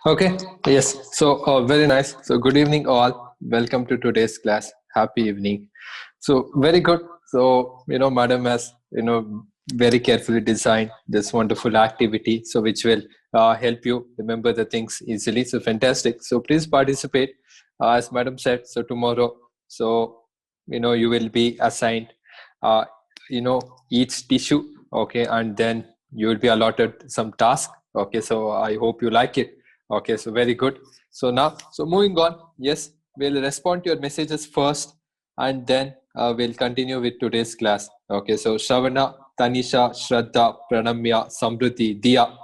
Okay, yes. So, very nice. So, good evening, all. Welcome to today's class. Happy evening. So, very good. So, madam has, very carefully designed this wonderful activity. So, which will help you remember the things easily. So, fantastic. So, please participate. As madam said, so tomorrow, so, you will be assigned, uh, each tissue. Okay. And then you will be allotted some task. Okay. So, I hope you like it. Okay, so very good. So now, so moving on, yes, we'll respond to your messages first and then we'll continue with today's class. Okay, so Shravana, Tanisha, Shraddha, Pranamya, Samruti, Diya,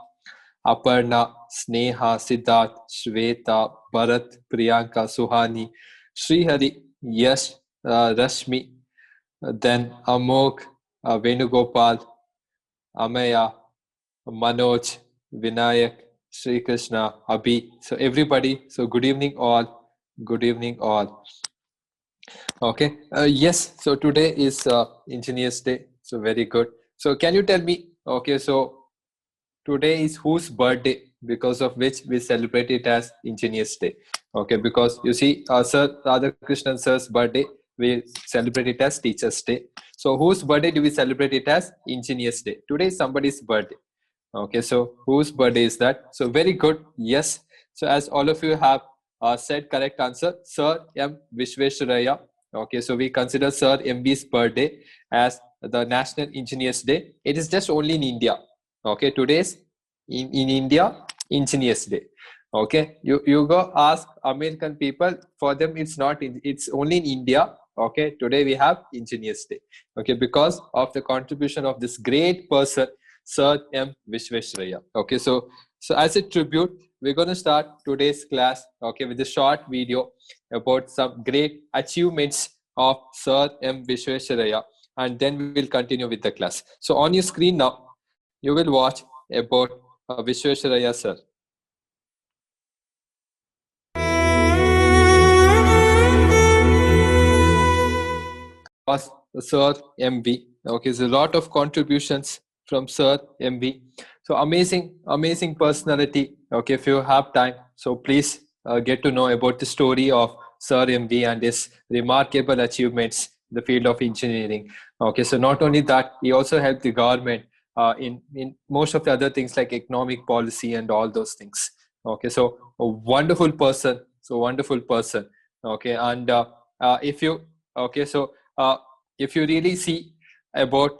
Aparna, Sneha, Siddharth, Shweta, Bharat, Priyanka, Suhani, Srihari, Yash, Rashmi, then Amok, Venugopal, Amaya, Manoj, Vinayak, Sri Krishna, Abhi. So everybody, so good evening all. Good evening all. Okay. Yes. So today is Engineers Day. So very good. So can you tell me? Okay. So today is whose birthday? Because of which we celebrate it as Engineers Day. Okay. Because you see, Sir Radhakrishnan sir's birthday, we celebrate it as Teachers Day. So whose birthday do we celebrate it as Engineers Day? Today is somebody's birthday. Okay, so whose birthday is that? So very good. Yes. So as all of you have said correct answer, Sir M. Vishwesharaya. Okay, so we consider Sir MV's birthday as the National Engineers Day. It is just only in India. Okay, today's in India Engineers Day. Okay, you go ask American people. For them, it's not. It's only in India. Okay, today we have Engineers Day. Okay, because of the contribution of this great person, Sir M. Vishwesharaya. Okay, so as a tribute, we're going to start today's class, okay, with a short video about some great achievements of Sir M. Vishwesharaya, and then we will continue with the class. So on your screen now, you will watch about Vishwesharaya sir. Was Sir MV. Okay, so a lot of contributions from Sir MV. So amazing personality. Okay, if you have time, so please get to know about the story of Sir MV and his remarkable achievements in the field of engineering. Okay, so not only that, he also helped the government in most of the other things like economic policy and all those things. Okay, so a wonderful person. So wonderful person. Okay, and if you okay, so uh, if you really see about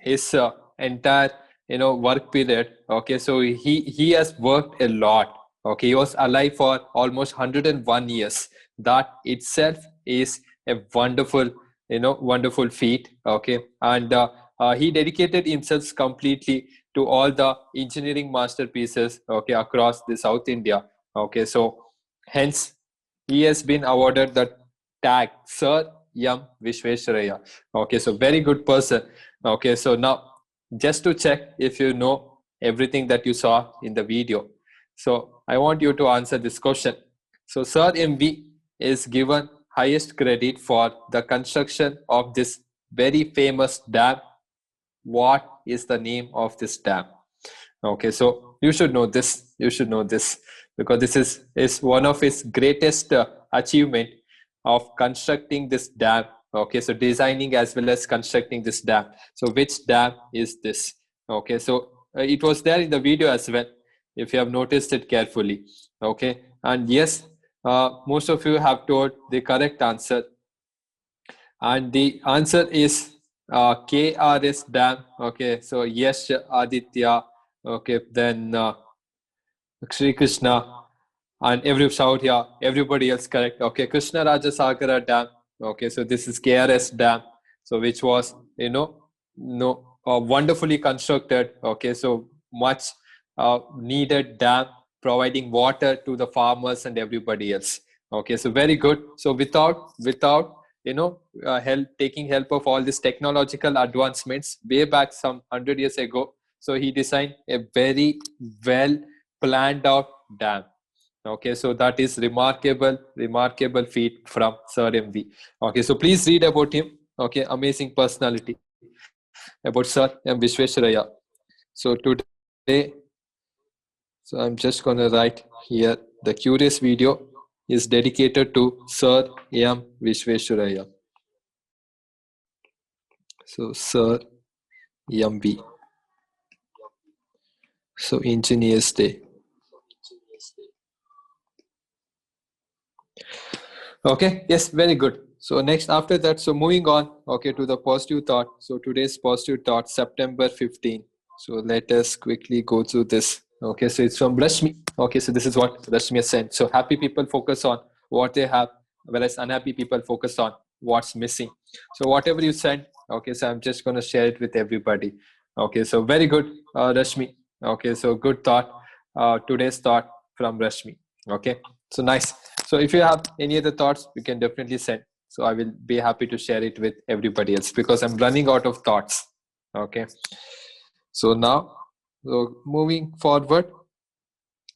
his entire work period, okay, so he has worked a lot. Okay, he was alive for almost 101 years. That itself is a wonderful feat. Okay, and he dedicated himself completely to all the engineering masterpieces, okay, across the South India. Okay, so hence he has been awarded the tag Sir M. Vishwesharaya. Okay, so very good person. Okay, so now just to check if you know everything that you saw in the video. So I want you to answer this question. So Sir MV is given highest credit for the construction of this very famous dam. What is the name of this dam? Okay, so you should know this. You should know this because this is one of his greatest achievement of constructing this dam. Okay, so designing as well as constructing this dam. So which dam is this? Okay, so it was there in the video as well, if you have noticed it carefully. Okay, and yes, most of you have told the correct answer, and the answer is KRS Dam. Okay, so Yash Aditya. Okay, then Sri Krishna, and every shout here, everybody else correct. Okay, Krishna Rajasagara Dam. Okay, so this is KRS Dam. So which was no wonderfully constructed. Okay, so much needed dam providing water to the farmers and everybody else. Okay, so very good. So without help taking help of all these technological advancements way back some 100 years ago, so he designed a very well planned out dam. Okay, so that is remarkable feat from Sir MV. Okay, so please read about him. Okay, amazing personality about Sir M. Vishwesharaya. So today So I'm just going to write here, the curious video is dedicated to Sir M. Vishveshwaraya. So Sir M.V. So Engineers Day. Okay, yes, very good. So next after that, so moving on, okay, to the positive thought. So today's positive thought, September 15. So let us quickly go through this. Okay, so it's from Rashmi. Okay, so this is what Rashmi has sent. So happy people focus on what they have, whereas unhappy people focus on what's missing. So whatever you send, okay, so I'm just going to share it with everybody. Okay, so very good, Rashmi. Okay, so good thought. Today's thought from Rashmi. Okay, so nice. So if you have any other thoughts, you can definitely send. So I will be happy to share it with everybody else because I'm running out of thoughts. Okay. So now, so moving forward.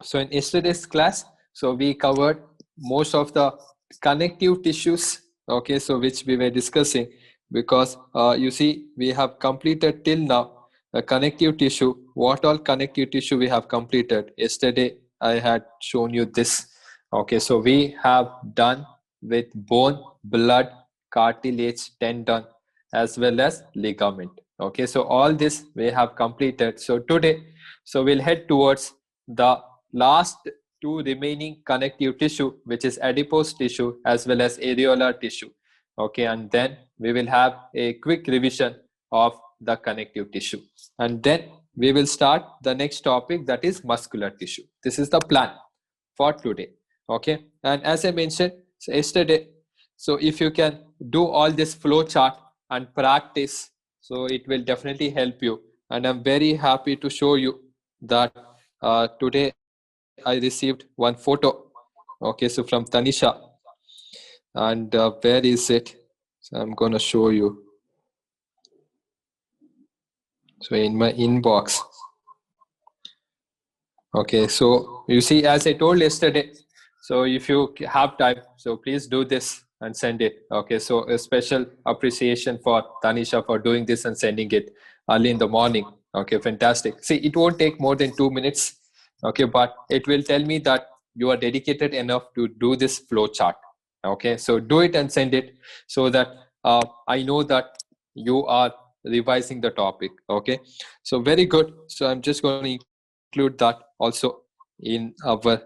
So in yesterday's class, so we covered most of the connective tissues. Okay. So which we were discussing because you see, we have completed till now the connective tissue. What all connective tissue we have completed? Yesterday, I had shown you this. Okay, so we have done with bone, blood, cartilage, tendon, as well as ligament. Okay, so all this we have completed. So today, so we'll head towards the last two remaining connective tissue, which is adipose tissue as well as areolar tissue. Okay, and then we will have a quick revision of the connective tissue. And then we will start the next topic, that is muscular tissue. This is the plan for today. Okay, and as I mentioned so yesterday, so if you can do all this flow chart and practice, so it will definitely help you. And I'm very happy to show you that today I received one photo. Okay, so from Tanisha, and where is it? So I'm gonna show you. So in my inbox. Okay, so you see, as I told yesterday, so if you have time, so please do this and send it. Okay, so a special appreciation for Tanisha for doing this and sending it early in the morning. Okay, fantastic. See, it won't take more than 2 minutes. Okay, but it will tell me that you are dedicated enough to do this flow chart. Okay, so do it and send it so that I know that you are revising the topic. Okay, so very good. So I'm just going to include that also in our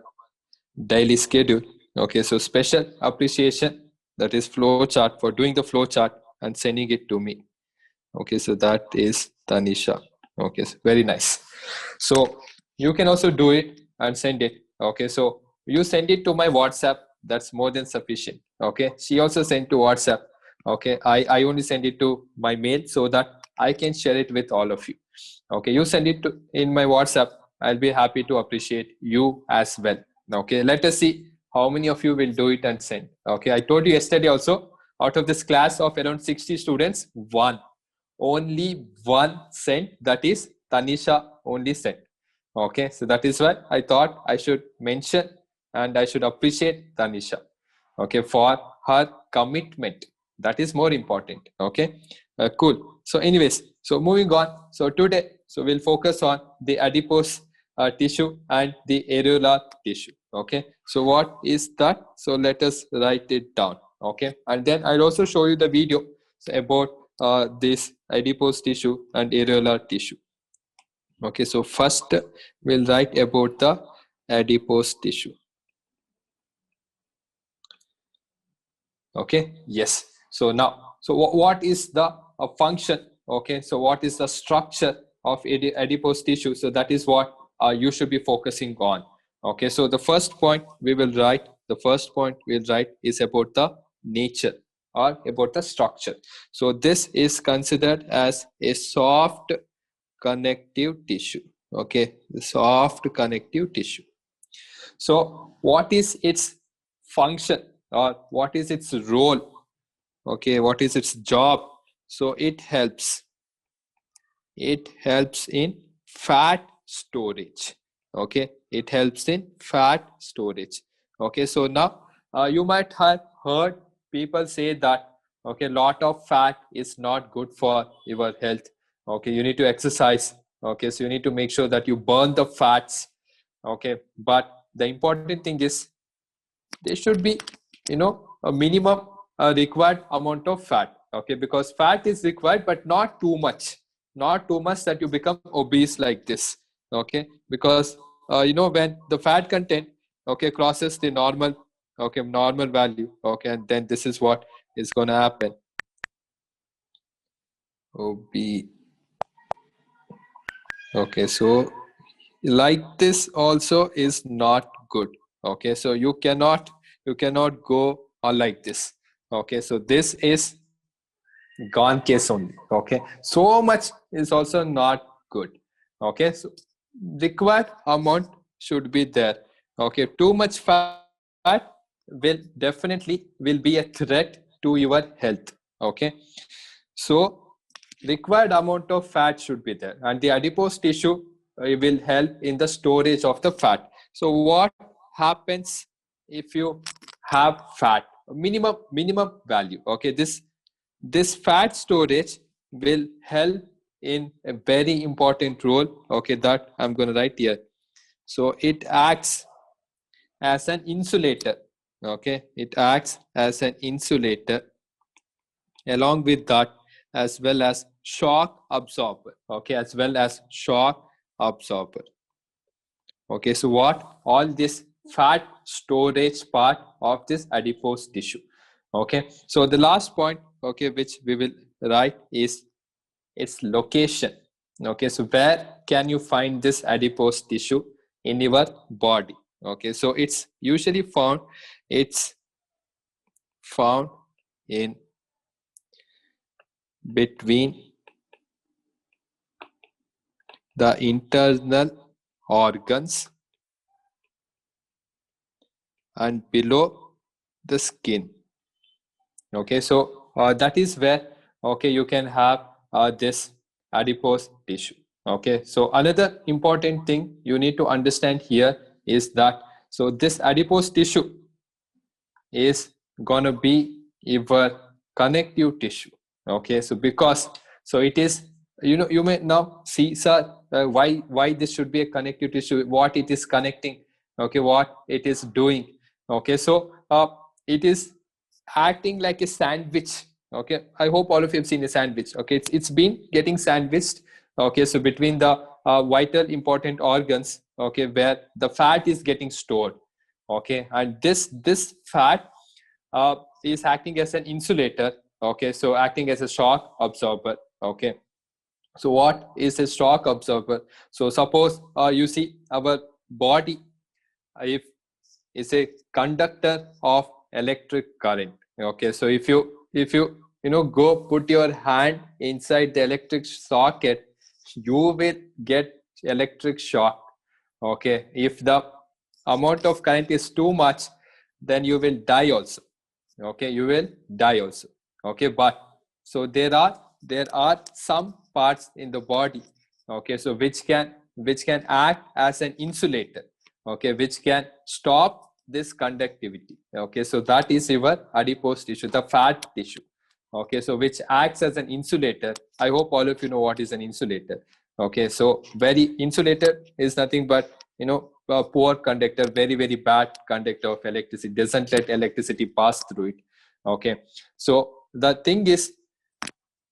daily schedule. Okay, so special appreciation, that is flow chart, for doing the flow chart and sending it to me. Okay, so that is Tanisha. Okay, so very nice. So you can also do it and send it. Okay, so you send it to my WhatsApp, that's more than sufficient. Okay, she also sent to WhatsApp. Okay, I only send it to my mail so that I can share it with all of you. Okay, you send it to in my WhatsApp, I'll be happy to appreciate you as well. Okay, let us see how many of you will do it and send. Okay, I told you yesterday also, out of this class of around 60 students, only one sent, that is Tanisha only sent. Okay, so that is why I thought I should mention and I should appreciate Tanisha. Okay, for her commitment. That is more important. Okay, cool. So anyways, so moving on. So today, so we'll focus on the adipose tissue and the areolar tissue. Okay, so what is that? So let us write it down. Okay, and then I'll also show you the video about this adipose tissue and areolar tissue. Okay, so first we'll write about the adipose tissue. Okay, yes. So now, so what is the function? Okay, so what is the structure of adipose tissue? So that is what you should be focusing on. Okay, so the first point we will write, is about the nature or about the structure. So this is considered as a soft connective tissue. Okay, the soft connective tissue. So what is its function or what is its role? Okay, what is its job? So it helps in fat storage. Okay, it helps in fat storage. Okay, so now you might have heard people say that okay, a lot of fat is not good for your health. Okay, you need to exercise. Okay, so you need to make sure that you burn the fats. Okay, but the important thing is there should be, a minimum required amount of fat. Okay, because fat is required, but not too much, that you become obese like this. Okay, because when the fat content, okay, crosses the normal, okay, normal value, okay, and then this is what is going to happen. Okay, so like this also is not good. Okay, so you cannot go on like this. Okay, so this is gone case only. Okay, so much is also not good. Okay, so required amount should be there. Okay, too much fat will definitely will be a threat to your health. Okay, so required amount of fat should be there, and the adipose tissue will help in the storage of the fat. So what happens if you have fat minimum value? Okay, this fat storage will help in a very important role, okay, that I'm going to write here. So it acts as an insulator. Okay, it acts as an insulator, along with that, as well as shock absorber. Okay, as well as shock absorber. Okay, so what all this fat storage part of this adipose tissue. Okay, so the last point, okay, which we will write is its location. Okay, so where can you find this adipose tissue in your body? Okay, so it's usually found in between the internal organs and below the skin. Okay, so that is where, okay, you can have this adipose tissue. Okay, so another important thing you need to understand here is that, so this adipose tissue is gonna be your connective tissue. Okay, so because, so it is, you may now see, sir, why this should be a connective tissue, what it is connecting, okay, what it is doing. Okay, so it is acting like a sandwich. Okay, I hope all of you have seen a sandwich. Okay, it's been getting sandwiched. Okay, so between the vital important organs, okay, where the fat is getting stored. Okay, and this fat is acting as an insulator. Okay, so acting as a shock absorber. Okay, so what is a shock absorber? So suppose you see our body, if is a conductor of electric current. Okay, so if you go put your hand inside the electric socket, you will get electric shock. Okay, if the amount of current is too much, then you will die also. Okay, you will die also. Okay, but so there are some parts in the body, okay, so which can act as an insulator. Okay, which can stop this conductivity. Okay, so that is your adipose tissue, the fat tissue. Okay, so which acts as an insulator. I hope all of you know what is an insulator. Okay, so very insulator is nothing but a poor conductor, very very bad conductor of electricity, doesn't let electricity pass through it. Okay, so the thing is,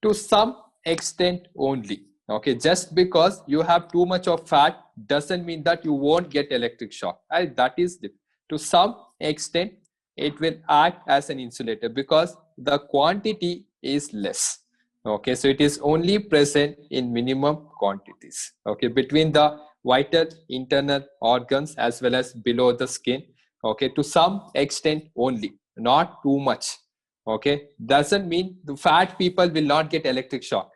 to some extent only. Okay, just because you have too much of fat doesn't mean that you won't get electric shock. That is to some extent it will act as an insulator because the quantity is less. Okay, so it is only present in minimum quantities. Okay, between the vital internal organs as well as below the skin. Okay, to some extent only, not too much. Okay, doesn't mean the fat people will not get electric shock.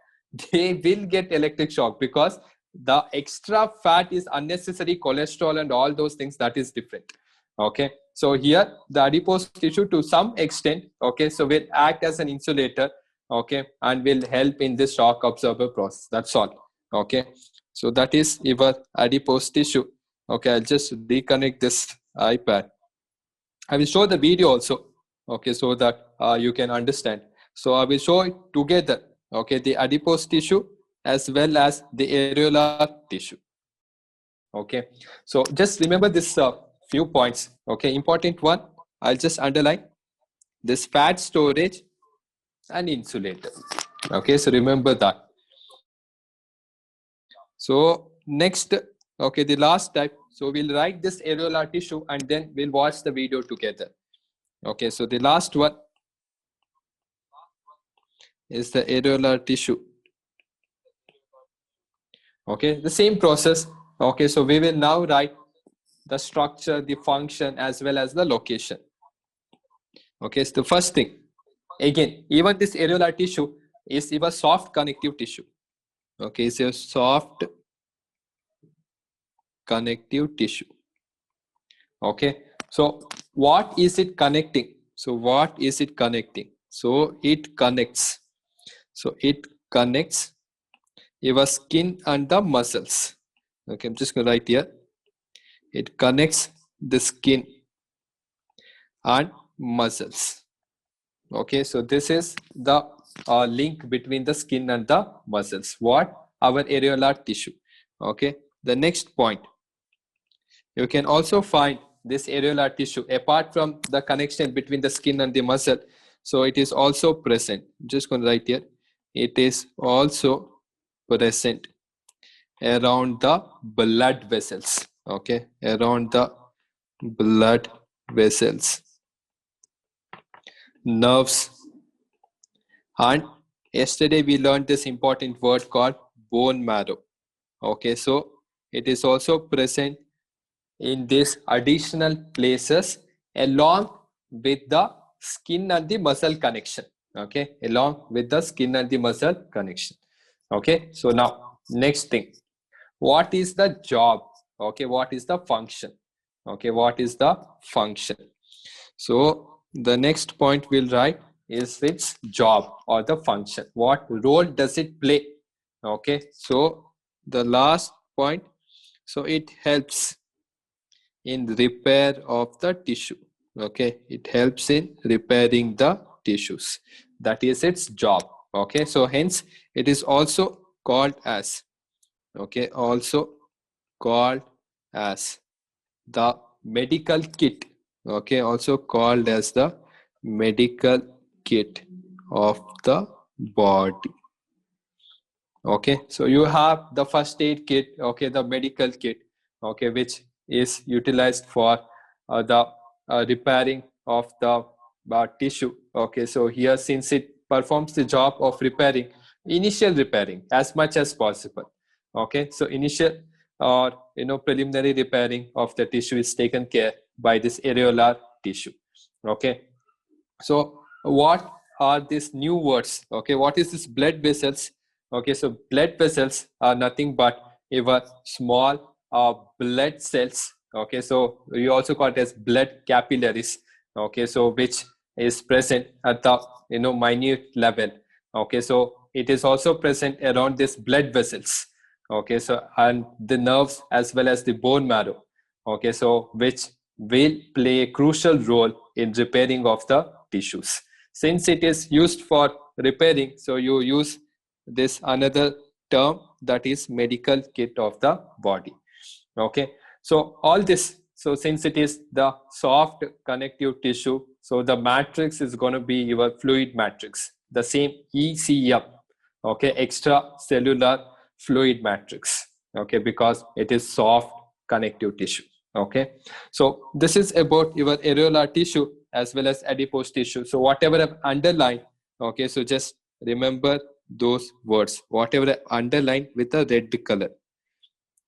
They will get electric shock because the extra fat is unnecessary cholesterol and all those things, that is different. Okay, so here the adipose tissue to some extent, okay, so will act as an insulator, okay, and will help in this shock absorber process. That's all. Okay, so that is your adipose tissue. Okay, I'll just reconnect this iPad. I will show the video also. Okay, so that you can understand. So I will show it together. Okay, the adipose tissue as well as the areolar tissue. Okay, so just remember this few points. Okay, important one, I'll just underline this: fat storage and insulator. Okay, so remember that. So next, okay, the last type. So we'll write this areolar tissue and then we'll watch the video together. Okay, so the last one is the areolar tissue. Okay, the same process. Okay, so we will now write the structure, the function, as well as the location. Okay, so the first thing, again, even this areolar tissue is a soft connective tissue. Okay, it's a soft connective tissue. Okay, so what is it connecting? So what is it connecting? So it connects. So it connects your skin and the muscles. Okay, I'm just going to write here. It connects the skin and muscles. Okay, so this is the link between the skin and the muscles. What? Our areolar tissue. Okay, the next point, you can also find this areolar tissue apart from the connection between the skin and the muscle. So it is also present. I'm just going to write here. It is also present around the blood vessels. Okay, around the blood vessels, nerves, and yesterday we learned this important word called bone marrow. Okay, so it is also present in these additional places along with the skin and the muscle connection. Okay, along with the skin and the muscle connection. Okay, so now next thing, what is the job? Okay, what is the function? Okay, what is the function? So the next point we'll write is its job or the function. What role does it play? Okay, so the last point, so it helps in repair of the tissue. Okay, it helps in repairing the tissues. That is its job. Okay, so hence it is also called as, okay, also called as the medical kit. Okay, also called as the medical kit of the body. Okay, so you have the first aid kit, okay, the medical kit, okay, which is utilized for the repairing of the tissue. Okay, so here, since it performs the job of repairing, initial repairing as much as possible. Okay, so initial or preliminary repairing of the tissue is taken care by this areolar tissue. Okay, so what are these new words? Okay, what is this blood vessels? Okay, so blood vessels are nothing but your small blood cells. Okay, so you also call it as blood capillaries. Okay, so which is present at the minute level. Okay, so it is also present around these blood vessels. Okay, so and the nerves as well as the bone marrow. Okay, so which will play a crucial role in repairing of the tissues. Since it is used for repairing, so you use this another term, that is medical kit of the body. Okay, so all this, so since it is the soft connective tissue, so the matrix is going to be your fluid matrix, the same ECM. Okay, extracellular fluid matrix. Okay, because it is soft connective tissue. Okay, so this is about your areolar tissue as well as adipose tissue. So whatever I've underlined, okay, so just remember those words, whatever I underlined with a red color.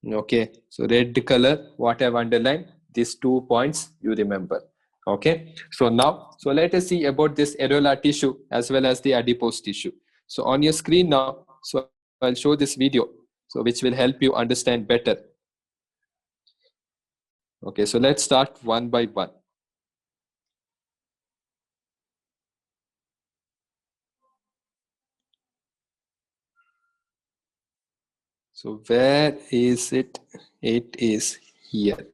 Okay, so red color, what I've underlined, these 2 points you remember. Okay, so now, so let us see about this areolar tissue as well as the adipose tissue. So on your screen now, so I'll show this video, so which will help you understand better. Okay, so let's start one by one. So where is it? It is here.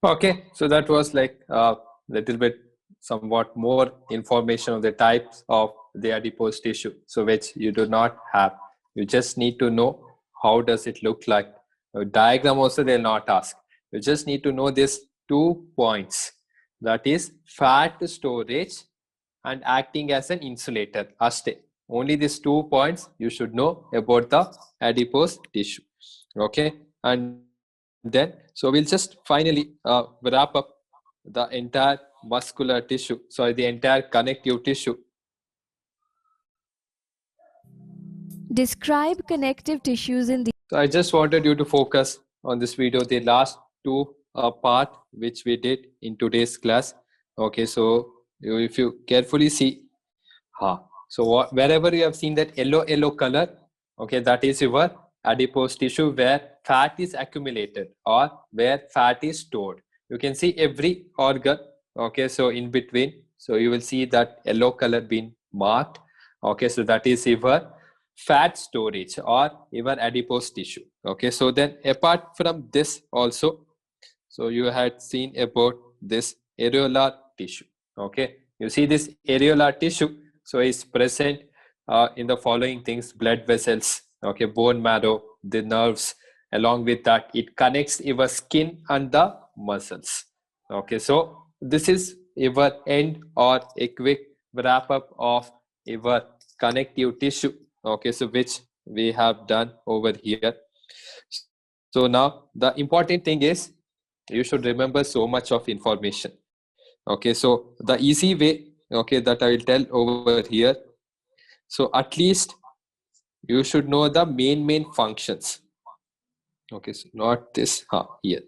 Okay, so that was like a little bit somewhat more information of the types of the adipose tissue, so which you do not have. You just need to know how does it look like. A diagram also they'll not ask. You just need to know these 2 points, that is fat storage and acting as an insulator. Only these 2 points you should know about the adipose tissue. Okay, and then so we'll just finally wrap up the entire muscular tissue, sorry, the entire connective tissue. Describe connective tissues in the. So I just wanted you to focus on this video, the last 2 part which we did in today's class. Okay, so if you carefully see, so wherever you have seen that yellow color, okay, that is your adipose tissue where fat is accumulated or where fat is stored. You can see every organ, okay, so in between, so you will see that yellow color being marked. Okay, so that is your fat storage or your adipose tissue. Okay, so then apart from this also, so you had seen about this areolar tissue. Okay, you see this areolar tissue, so is present in the following things: blood vessels, okay, bone marrow, the nerves. Along with that, it connects your skin and the muscles. Okay, so this is your end or a quick wrap up of your connective tissue. Okay, so which we have done over here. So now the important thing is you should remember so much of information. Okay, so the easy way, okay, that I will tell over here. So at least you should know the main functions. Okay, so not this, here.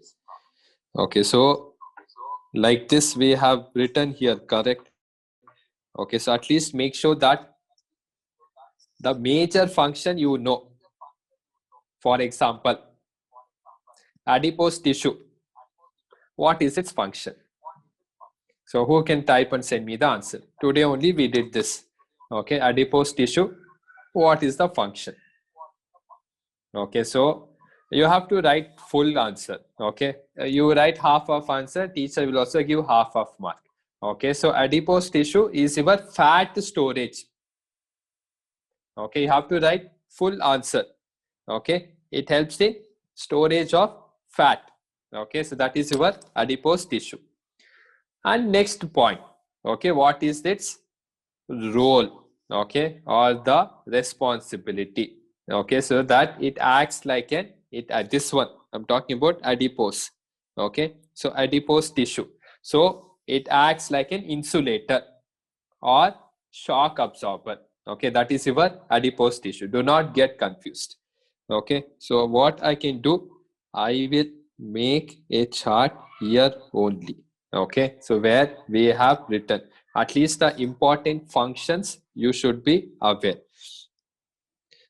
Okay, so like this we have written here, correct? Okay, so at least make sure that the major function you know. For example, adipose tissue, what is its function? So who can type and send me the answer? Today only we did this. Okay, adipose tissue, what is the function? Okay, so you have to write full answer. Okay, you write half of answer, teacher will also give half of mark. Okay, so adipose tissue is your fat storage. Okay, you have to write full answer. Okay, it helps in storage of fat. Okay, so that is your adipose tissue. And next point, okay, what is its role, okay, or the responsibility? Okay, so that it acts like an this one I'm talking about adipose. Okay, so adipose tissue, so it acts like an insulator or shock absorber. Okay, that is your adipose tissue. Do not get confused. Okay, so what I can do, I will make a chart here only. Okay, so where we have written at least the important functions you should be aware.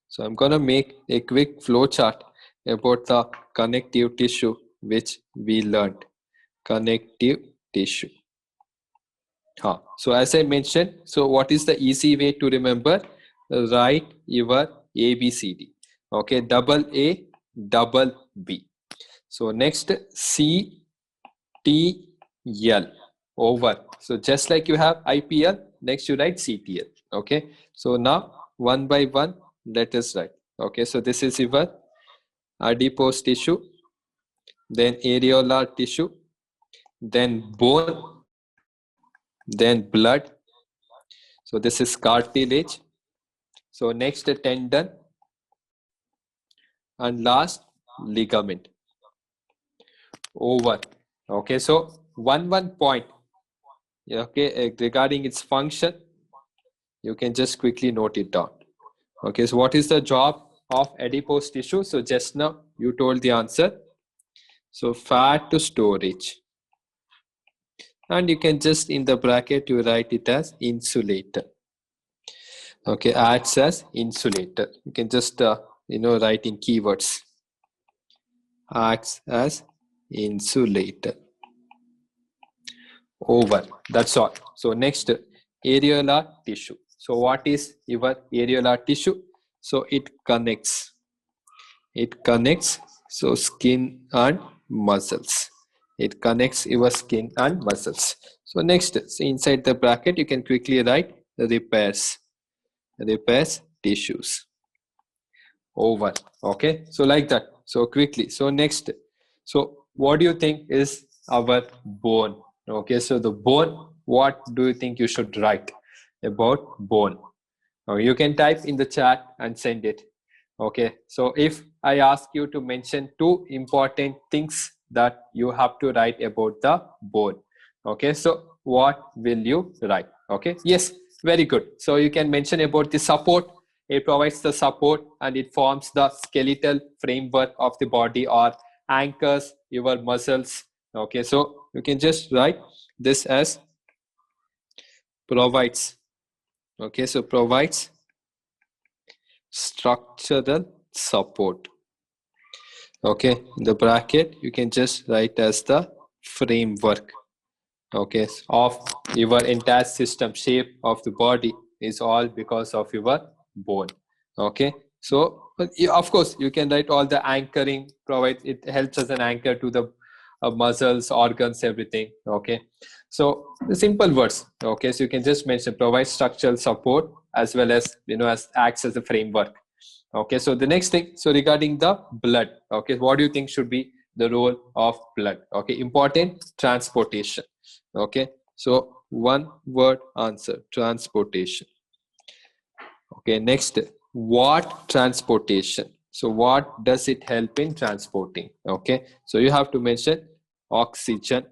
So I'm going to make a quick flow chart about the connective tissue which we learned. Connective tissue. So as I mentioned, so what is the easy way to remember? Write your ABCD. Okay, double A, double B. So next C, T, L, over. So just like you have IPL, next you write CTL. Okay, so now one by one, let us write. Okay, so this is your adipose tissue, then areolar tissue, then bone, then blood. So this is cartilage. So next tendon, and last ligament. Over. Okay, so one point. Okay, regarding its function, you can just quickly note it down. Okay, so what is the job of adipose tissue? So just now you told the answer. So fat storage, and you can just in the bracket you write it as insulator. Okay, acts as insulator. You can just write in keywords. Acts as insulator. Over. That's all. So next, areolar tissue. So what is your areolar tissue? So it connects. It connects. So skin and muscles. It connects your skin and muscles. So next, so inside the bracket, you can quickly write repairs tissues over. Okay, so like that. So quickly. So next, so what do you think is our bone? Okay, so the bone, what do you think you should write about bone? You can type in the chat and send it. Okay, so if I ask you to mention two important things that you have to write about the bone, okay, so what will you write? Okay, yes, very good. So you can mention about the support. It provides the support and it forms the skeletal framework of the body or anchors your muscles. Okay, so you can just write this as provides. Okay, so provides structural support. Okay, the bracket you can just write as the framework. Okay, of your entire system, shape of the body is all because of your bone. Okay, so of course you can write all the anchoring, provide it helps as an anchor to the muscles, organs, everything. Okay, so the simple words. Okay, so you can just mention provide structural support as well as as acts as a framework. Okay, so the next thing, so regarding the blood, okay, what do you think should be the role of blood? Okay, important, transportation. Okay, so one word answer, transportation. Okay, next, what transportation? So what does it help in transporting? Okay, so you have to mention oxygen.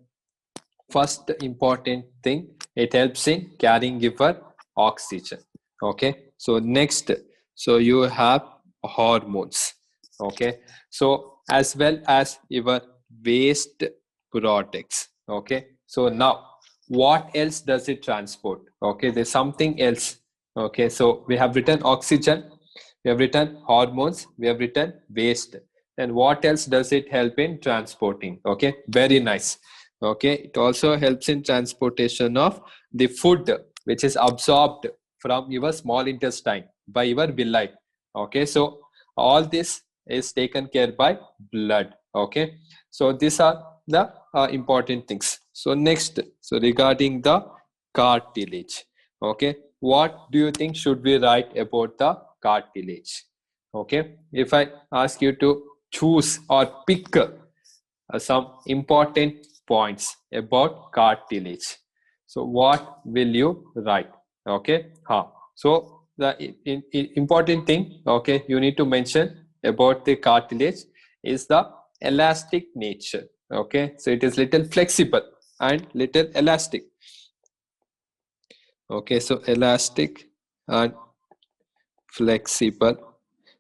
First important thing, it helps in carrying your oxygen. Okay, so next, so you have hormones. Okay, so as well as your waste products. Okay, so now what else does it transport? Okay, there's something else. Okay, so we have written oxygen, we have written hormones, we have written waste, and what else does it help in transporting? Okay, very nice. Okay, it also helps in transportation of the food which is absorbed from your small intestine by your villi. Okay, so all this is taken care by blood. Okay, so these are the important things. So next, so regarding the cartilage. Okay, what do you think should we write about the cartilage? Okay, if I ask you to choose or pick some important points about cartilage, so what will you write? Okay, so the important thing, okay, you need to mention about the cartilage is the elastic nature. Okay, so it is little flexible and little elastic. Okay, so elastic and flexible.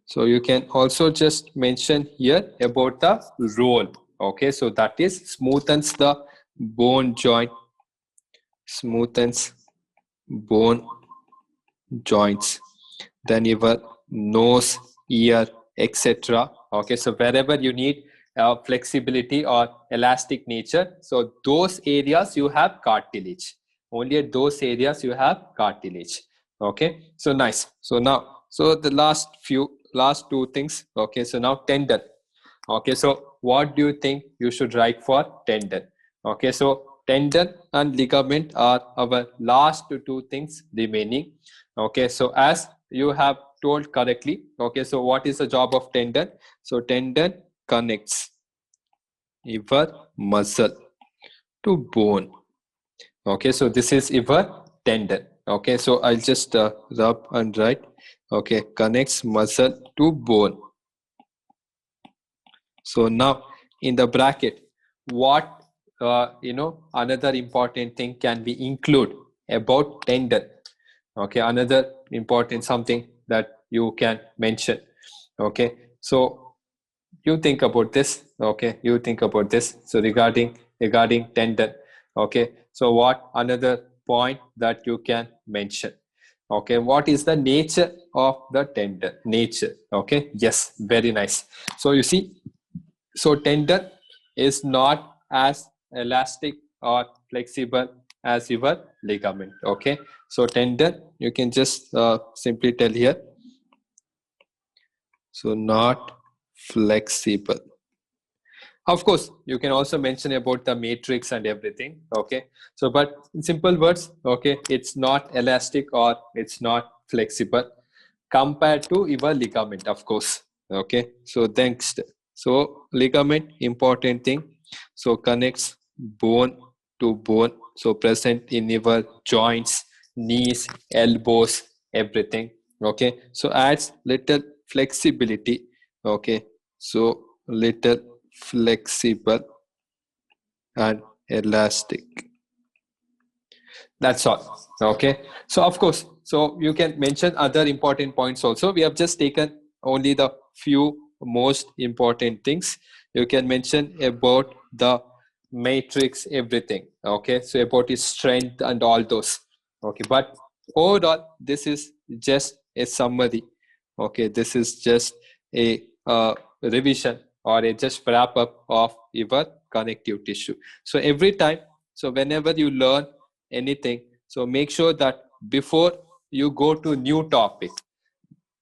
So you can also just mention here about the roll. Okay, so that is smoothens the bone joint, smoothens bone joints. Then your nose, ear, etc. Okay, so wherever you need flexibility or elastic nature, so those areas you have cartilage. Only at those areas you have cartilage. Okay, so nice. So now, so the last two things. Okay, so now tendon. Okay, so what do you think you should write for tendon? Okay, so tendon and ligament are our last two things remaining. Okay, so as you have told correctly, okay, so what is the job of tendon? So tendon connects your muscle to bone. Okay, so this is your tendon. Okay, so I'll just rub and write. Okay, connects muscle to bone. So now in the bracket, what another important thing can be include about tendon? Okay, another important something that you can mention. Okay, so you think about this. Okay, you think about this. So regarding tendon. Okay, so what another point that you can mention? Okay, what is the nature of the tendon? Nature. Okay, yes, very nice. So you see, so tendon is not as elastic or flexible as your ligament. Okay, so tendon you can just simply tell here, so not flexible Of course, you can also mention about the matrix and everything. Okay. So, but in simple words, okay, it's not elastic or it's not flexible compared to your ligament, of course. Okay. So, thanks. So, ligament, important thing. So, connects bone to bone. So, present in your joints, knees, elbows, everything. Okay. So, adds little flexibility. Okay. So, little flexible and elastic. That's all. Okay. So of course, so you can mention other important points also. We have just taken only the few most important things. You can mention about the matrix, everything. Okay. So about its strength and all those. Okay. But overall, this is just a summary. Okay. This is just a revision or a just wrap up of your connective tissue. So every time, so whenever you learn anything, so make sure that before you go to new topic,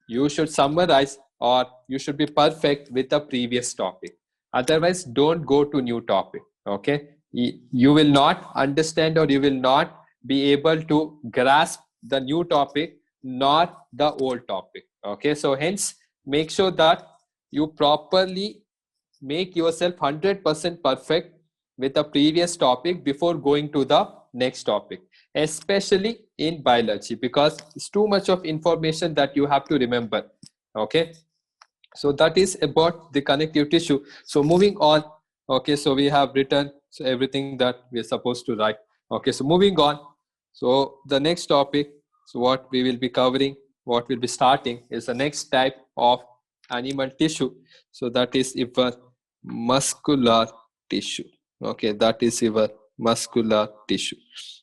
you should summarize or you should be perfect with the previous topic. Otherwise, don't go to new topic. Okay, you will not understand or you will not be able to grasp the new topic, not the old topic. Okay, so hence make sure that you properly make yourself 100% perfect with the previous topic before going to the next topic, especially in biology, because it's too much of information that you have to remember. Okay, so that is about the connective tissue. So moving on. Okay, so we have written so everything that we are supposed to write. Okay, so moving on. So the next topic, so what we will be covering, what we'll be starting is the next type of animal tissue. So that is your muscular tissue. Okay, that is your muscular tissue.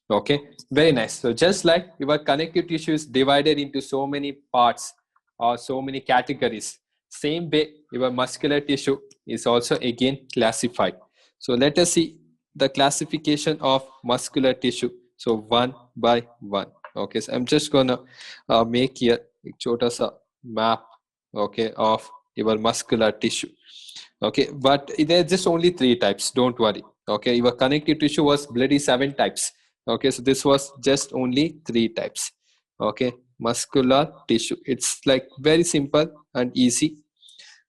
Okay, very nice. So just like your connective tissue is divided into so many parts or so many categories, same way your muscular tissue is also again classified. So let us see the classification of muscular tissue. So one by one. Okay, so I'm just gonna make here a chota sa map, okay, of your muscular tissue. Okay, but there are just only 3 types, don't worry. Okay, your connective tissue was bloody 7 types. Okay, so this was just only 3 types. Okay, muscular tissue, it's like very simple and easy.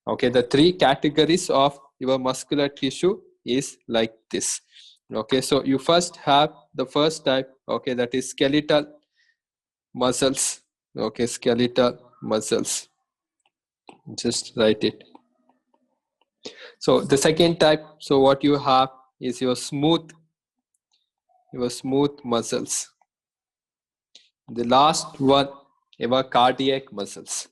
Okay, the 3 categories of your muscular tissue is like this. Okay, so you first have the first type. Okay, that is skeletal muscles. Okay, skeletal muscles, just write it. So the second type, so what you have is your smooth muscles. The last one, your cardiac muscles.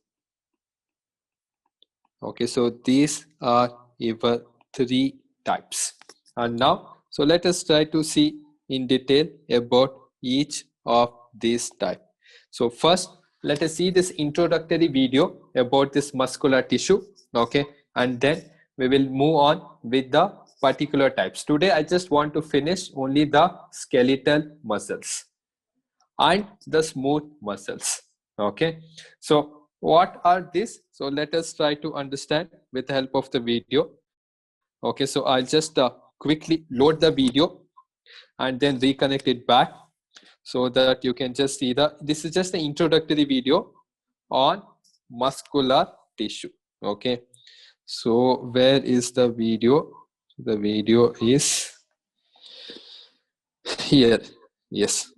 Okay, so these are your 3 types. And now, so let us try to see in detail about each of these types. So first, let us see this introductory video about this muscular tissue. Okay, and then we will move on with the particular types. Today, I just want to finish only the skeletal muscles and the smooth muscles. Okay, so what are these? So let us try to understand with the help of the video. Okay, so I'll just quickly load the video and then reconnect it back so that you can just see this is just the introductory video on muscular tissue. Okay, so where is the video? The video is here. Yes.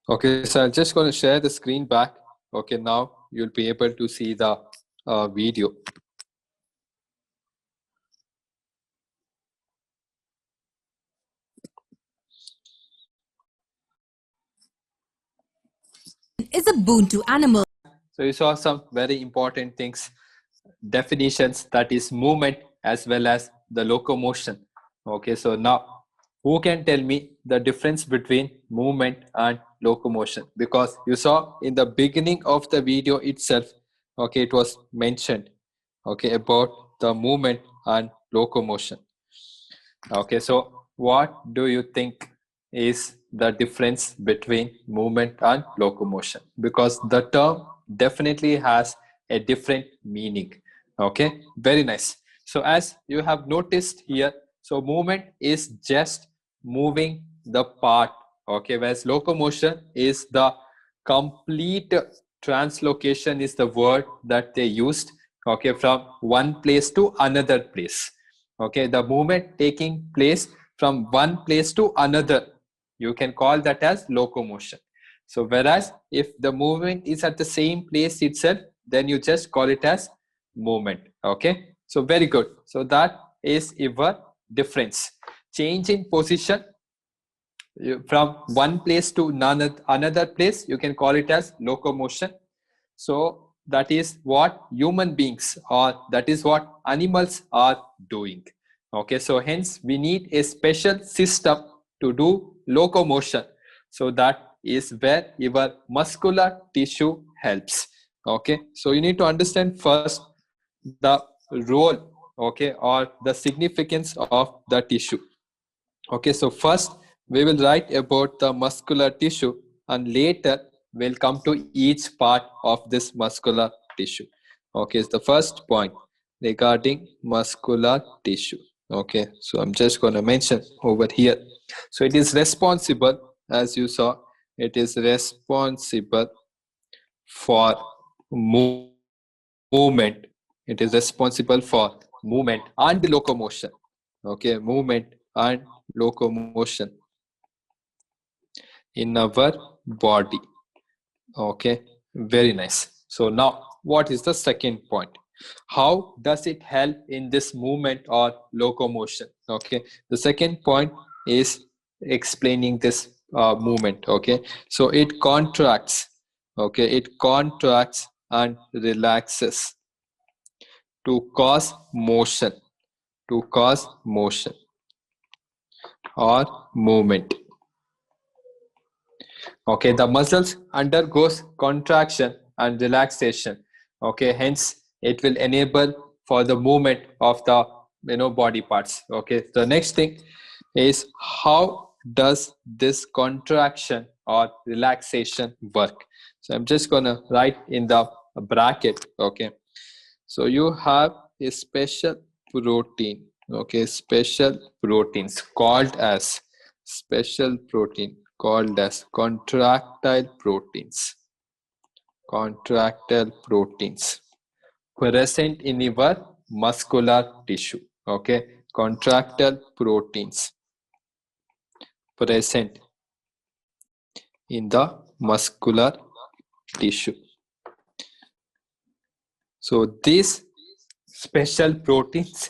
Okay, so I'm just going to share the screen back. Okay, now you'll be able to see the video. Is a boon to animals. So you saw some very important things, definitions, that is movement as well as the locomotion. Okay, so now who can tell me the difference between movement and locomotion? Because you saw in the beginning of the video itself, okay, it was mentioned, okay, about the movement and locomotion. Okay, so what do you think is the difference between movement and locomotion? Because the term definitely has a different meaning. Okay, very nice. So as you have noticed here, so movement is just moving the part, okay, whereas locomotion is the complete translocation is the word that they used, okay, from one place to another place. Okay, the movement taking place from one place to another, you can call that as locomotion. So whereas if the movement is at the same place itself, then you just call it as movement. Okay, so very good. So that is your difference. Change in position from one place to another place, you can call it as locomotion. So that is what human beings or that is what animals are doing. Okay, so hence we need a special system to do locomotion. So that is where your muscular tissue helps. Okay, so you need to understand first the role, okay, or the significance of the tissue. Okay, so first we will write about the muscular tissue and later we'll come to each part of this muscular tissue. Okay, it's the first point regarding muscular tissue. Okay, so I'm just going to mention over here. So it is responsible, as you saw, it is responsible for movement. It is responsible for movement and locomotion. Okay, movement and locomotion in our body. Okay, very nice. So now what is the second point? How does it help in this movement or locomotion? Okay, the second point is explaining this movement. Okay, so it contracts. Okay, it contracts and relaxes to cause motion, to cause motion or movement. Okay, the muscles undergoes contraction and relaxation. Okay, hence it will enable for the movement of the body parts. Okay, the next thing is how does this contraction or relaxation work? So I'm just gonna write in the bracket. Okay, so you have a special protein. Okay, special proteins called as special protein called as contractile proteins. Contractile proteins present in your muscular tissue. Okay, contractile proteins present in the muscular tissue. So these special proteins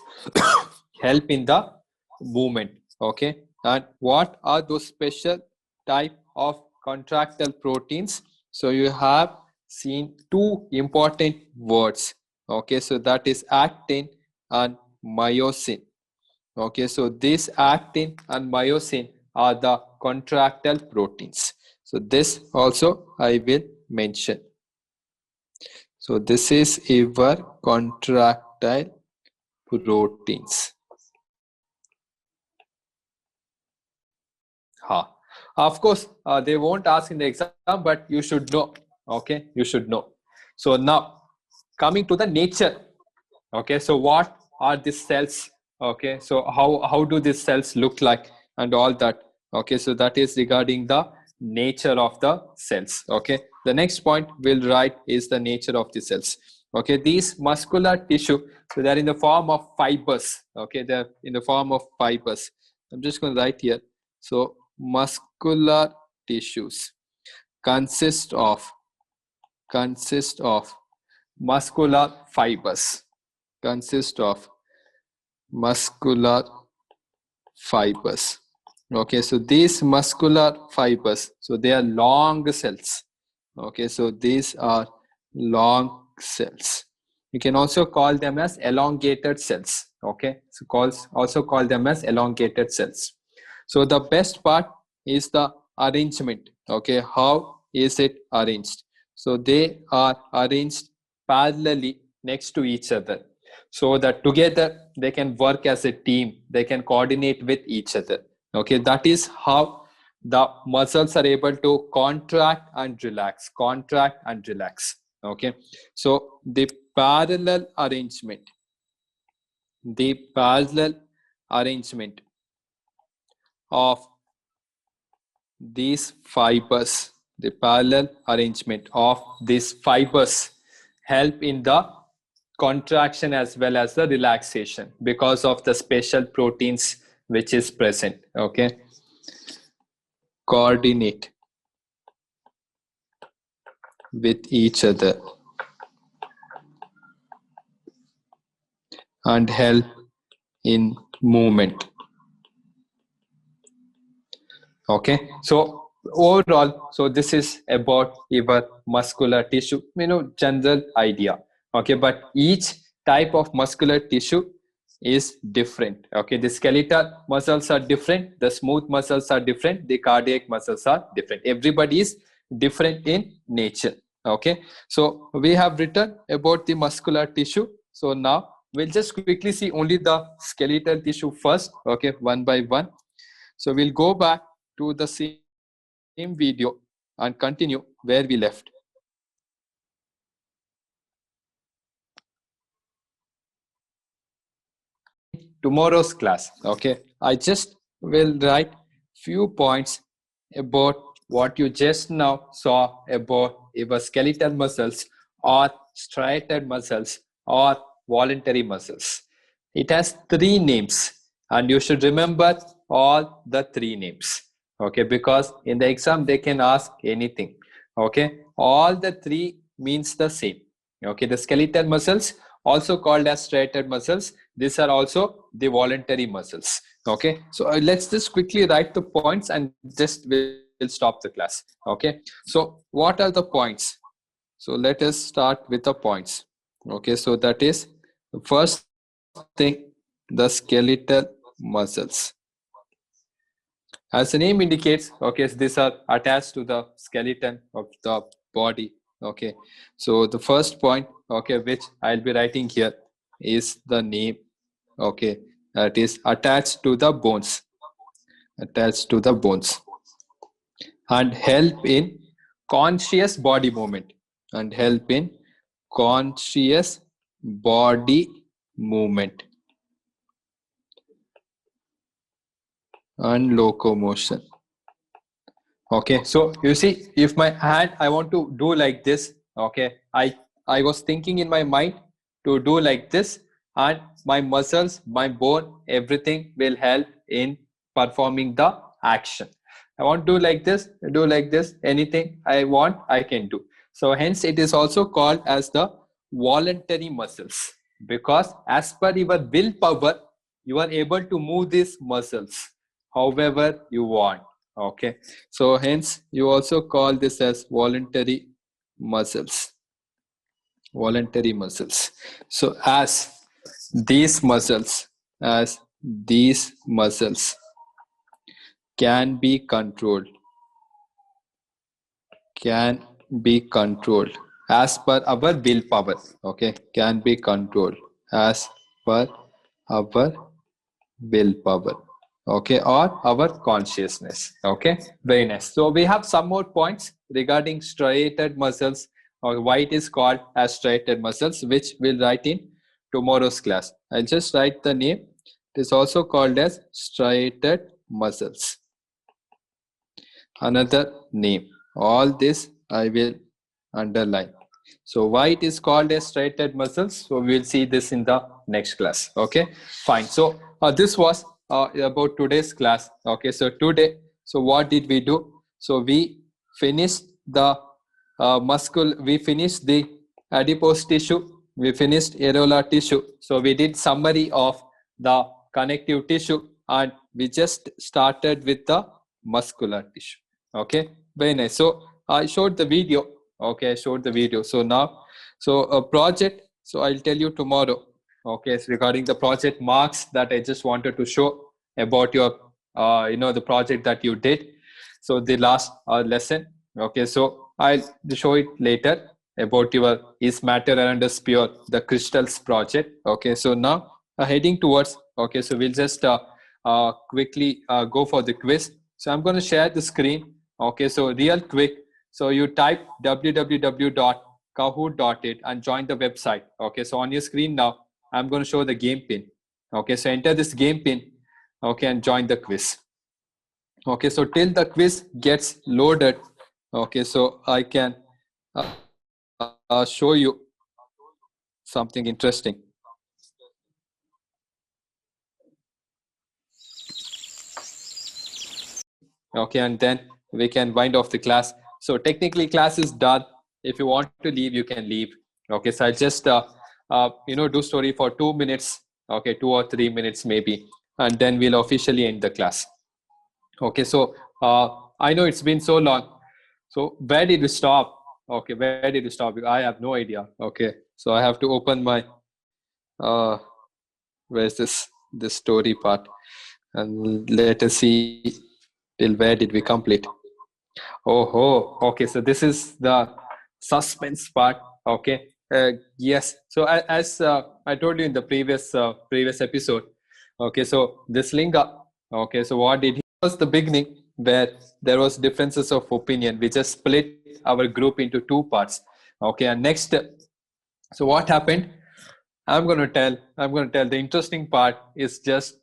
help in the movement. Okay, and what are those special type of contractile proteins? So you have seen two important words. Okay, so that is actin and myosin. Okay, so this actin and myosin are the contractile proteins. So this also I will mention. So this is your contractile proteins. Of course, they won't ask in the exam, but you should know. Okay, you should know. So now coming to the nature. Okay, so what are these cells? Okay, so how do these cells look like and all that? Okay, so that is regarding the nature of the cells. Okay, the next point we'll write is the nature of the cells. Okay, these muscular tissue, so they're in the form of fibers. Okay, they're in the form of fibers. I'm just going to write here. So muscular tissues consist of muscular fibers. Consist of muscular fibers. Okay, so these muscular fibers, so they are long cells. Okay, so these are long cells. You can also call them as elongated cells. Okay, so also call them as elongated cells. So the best part is the arrangement. Okay, how is it arranged? So they are arranged parallelly next to each other, so that together they can work as a team, they can coordinate with each other. Okay, that is how the muscles are able to contract and relax, okay. So the parallel arrangement of these fibers, the parallel arrangement of these fibers help in the contraction as well as the relaxation because of the special proteins which is present. Okay, coordinate with each other and help in movement. Okay, so overall, so this is about your muscular tissue, general idea. Okay, but each type of muscular tissue is different. Okay, the skeletal muscles are different, the smooth muscles are different, the cardiac muscles are different. Everybody is different in nature. Okay, so we have written about the muscular tissue. So now we'll just quickly see only the skeletal tissue first. Okay, one by one. So we'll go back to the same video and continue where we left. Tomorrow's class, okay, I just will write few points about what you just now saw about your skeletal muscles or striated muscles or voluntary muscles. It has three names and you should remember all the three names. Okay, because in the exam they can ask anything. Okay, all the three means the same. Okay, the skeletal muscles also called as striated muscles, these are also the voluntary muscles. Okay, so let's just quickly write the points and just we'll stop the class. Okay, so what are the points? So let us start with the points. Okay, so that is the first thing, the skeletal muscles. As the name indicates, okay, so these are attached to the skeleton of the body. Okay, so the first point, okay, which I'll be writing here is the name. Okay, that is attached to the bones, and help in conscious body movement, and locomotion. Okay, so you see, if my hand I want to do like this, okay, I was thinking in my mind to do like this, and my muscles, my bone, everything will help in performing the action. I want to do like this, anything I want I can do. So hence it is also called as the voluntary muscles, because as per your willpower you are able to move these muscles however you want. Okay, so hence you also call this as voluntary muscles. So as these muscles can be controlled as per our willpower. Okay, can be controlled as per our willpower. Okay, or our consciousness. Okay, very nice. So we have some more points regarding striated muscles, or why it is called as striated muscles, which we'll write in tomorrow's class. I'll just write the name. It is also called as striated muscles. Another name. All this I will underline. So why it is called as striated muscles? So we'll see this in the next class. Okay, fine. So this was about today's class. Okay, so today, so what did we do? So we finished the we finished the adipose tissue, we finished areolar tissue. So we did summary of the connective tissue, and we just started with the muscular tissue. Okay, very nice. So I showed the video. Okay, I showed the video. So now, so a project, so I'll tell you tomorrow. Okay, so regarding the project marks that I just wanted to show about your the project that you did, so the last lesson. Okay, so I'll show it later about your is matter around us pure, the crystals project. Okay, so now heading towards, okay, so we'll just quickly go for the quiz. So I'm going to share the screen. Okay, so real quick. So you type www.kahoot.it and join the website. Okay, so on your screen now, I'm going to show the game pin. Okay, so enter this game pin. Okay, and join the quiz. Okay, so till the quiz gets loaded. Okay, so I can show you something interesting. Okay, and then we can wind off the class. So technically class is done. If you want to leave, you can leave. Okay, so I'll just do story for 2 minutes. Okay, 2 or 3 minutes maybe, and then we'll officially end the class. Okay, so I know it's been so long. So where did we stop? Okay, where did we stop? I have no idea. Okay, so I have to open my where's this story part, and let us see till where did we complete. Oh, okay. So this is the suspense part. Okay. Yes. So as I told you in the previous episode. Okay. So this Linga. Okay. So what did he was the beginning where there was differences of opinion. We just split our group into two parts. Okay. And next, so what happened? I'm going to tell. The interesting part is just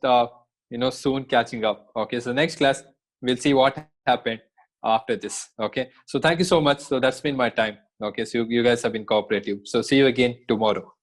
soon catching up. Okay. So next class we'll see what happened after this. Okay, so thank you so much. So that's been my time. Okay, so you guys have been cooperative. So see you again tomorrow.